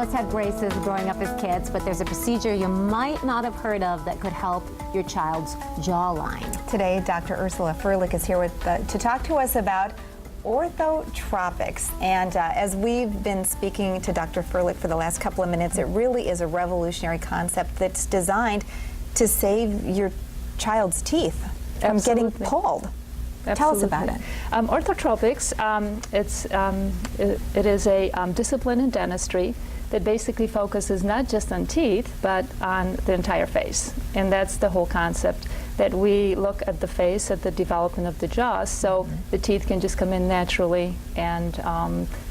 us had braces growing up as kids, but there's a procedure you might not have heard of that could help your child's jawline. Today, Dr. Ursula Furlick is here to talk to us about Orthotropics. And as we've been speaking to Dr. Furlick for the last couple of minutes, it really is a revolutionary concept that's designed to save your child's teeth from getting pulled. Absolutely. Tell us about it. Orthotropics, it is a discipline in dentistry that basically focuses not just on teeth, but on the entire face. And that's the whole concept, that we look at the face, at the development of the jaws, so the teeth can just come in naturally and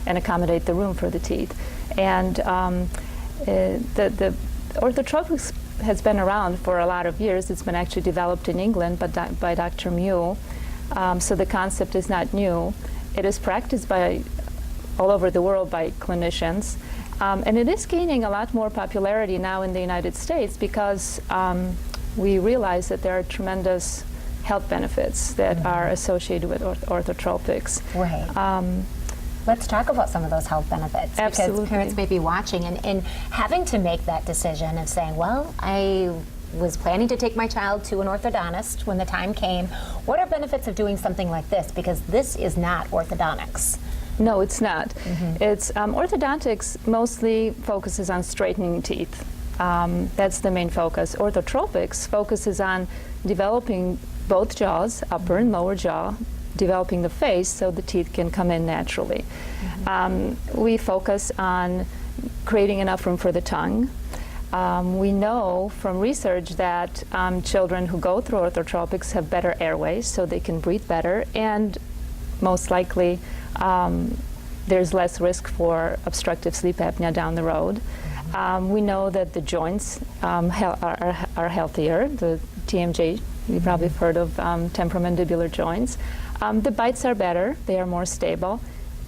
accommodate the room for the teeth. And the Orthotropics has been around for a lot of years. It's been actually developed in England by Dr. Mew. So the concept is not new. It is practiced by all over the world by clinicians. And it is gaining a lot more popularity now in the United States because we realize that there are tremendous health benefits that are associated with orthotropics. Right. Let's talk about some of those health benefits. Absolutely. Because parents may be watching and having to make that decision and saying, well, I was planning to take my child to an orthodontist when the time came. What are benefits of doing something like this? Because this is not orthodontics. No, it's not. It's orthodontics mostly focuses on straightening teeth. That's the main focus. Orthotropics focuses on developing both jaws, upper and lower jaw, developing the face so the teeth can come in naturally. We focus on creating enough room for the tongue. We know from research that children who go through orthotropics have better airways, so they can breathe better, and most likely there's less risk for obstructive sleep apnea down the road. We know that the joints are healthier. The TMJ, you've probably heard of temporomandibular joints. The bites are better. They are more stable.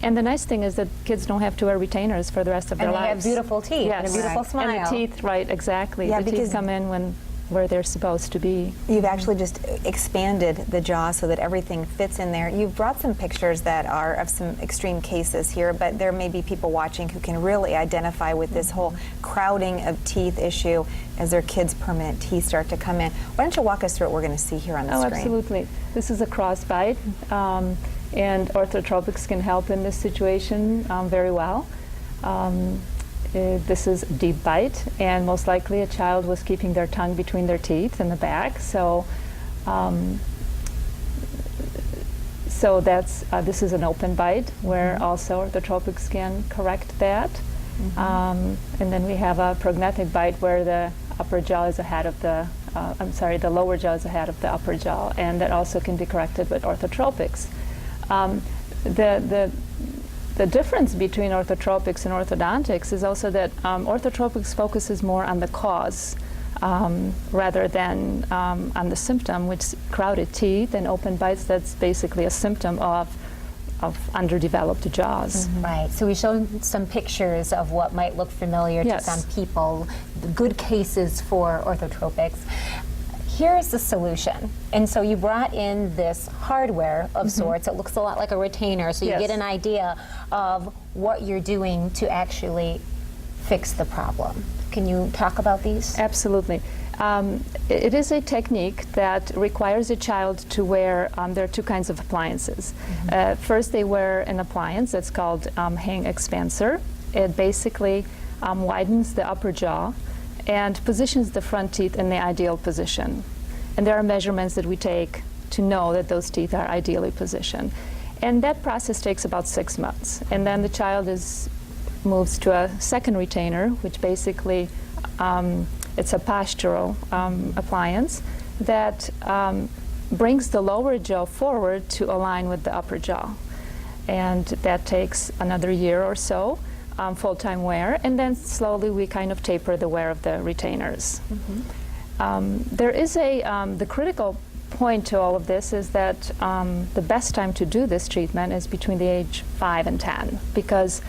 And the nice thing is that kids don't have to wear retainers for the rest of their lives. And they have beautiful teeth and a beautiful smile. And the teeth, right, exactly. Yeah, the teeth come in where they're supposed to be. You've actually just expanded the jaw so that everything fits in there. You've brought some pictures that are of some extreme cases here, but there may be people watching who can really identify with this whole crowding of teeth issue as their kids' permanent teeth start to come in. Why don't you walk us through what we're going to see here on the screen? Absolutely. This is a crossbite, and orthotropics can help in this situation very well. This is a deep bite, and most likely a child was keeping their tongue between their teeth in the back. So, this is an open bite where also orthotropics can correct that. And then we have a prognathic bite where the upper jaw is ahead of the, the lower jaw is ahead of the upper jaw, and that also can be corrected with orthotropics. The difference between orthotropics and orthodontics is also that orthotropics focuses more on the cause rather than on the symptom, which is crowded teeth, and open bites. That's basically a symptom of underdeveloped jaws. Right. So we showed some pictures of what might look familiar to some people, good cases for orthotropics. Here's the solution. And so you brought in this hardware of sorts. It looks a lot like a retainer, so you get an idea of what you're doing to actually fix the problem. Can you talk about these? Absolutely. It is a technique that requires a child to wear, there are two kinds of appliances. First, they wear an appliance that's called hang expansor. It basically widens the upper jaw and positions the front teeth in the ideal position. And there are measurements that we take to know that those teeth are ideally positioned. And that process takes about 6 months. And then the child moves to a second retainer, which basically it's a postural appliance that brings the lower jaw forward to align with the upper jaw. And that takes another year or so. Full-time wear, and then slowly we kind of taper the wear of the retainers. There is the critical point to all of this is that the best time to do this treatment is between the age 5 and 10, because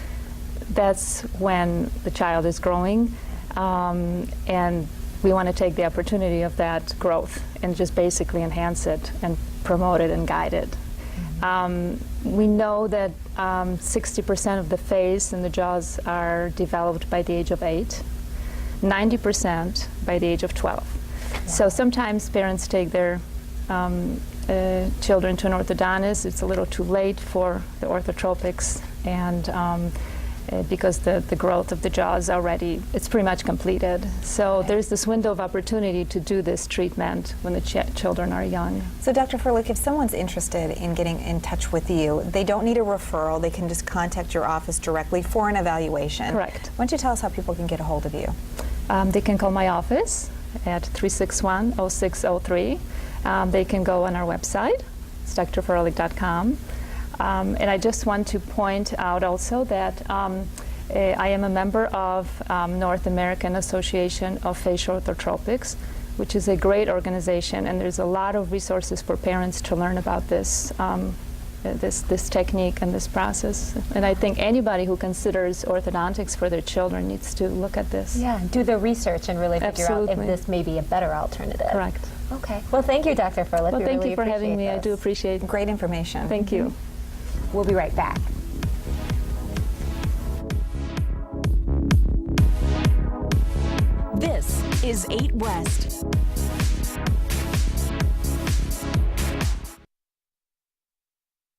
that's when the child is growing, and we want to take the opportunity of that growth and just basically enhance it and promote it and guide it. We know that 60% of the face and the jaws are developed by the age of 8, 90% by the age of 12. Yeah. So sometimes parents take their children to an orthodontist. It's a little too late for the orthotropics, and because the growth of the jaws already, it's pretty much completed. So Okay. there's this window of opportunity to do this treatment when the children are young. So Dr. Furley, if someone's interested in getting in touch with you, they don't need a referral, they can just contact your office directly for an evaluation. Correct. Why don't you tell us how people can get a hold of you? They can call my office at 361-0603. They can go on our website, it's drfurley.com. And I just want to point out also that I am a member of North American Association of Facial Orthotropics, which is a great organization, and there's a lot of resources for parents to learn about this this technique and this process. And I think anybody who considers orthodontics for their children needs to look at this. Yeah, do the research and really figure out if Absolutely. this may be a better alternative. Correct. Okay. Well, thank you, Dr. Furley. Well, We thank really you for having me. appreciate I do this. appreciate it. Great information. Thank you. We'll be right back. This is 8 West.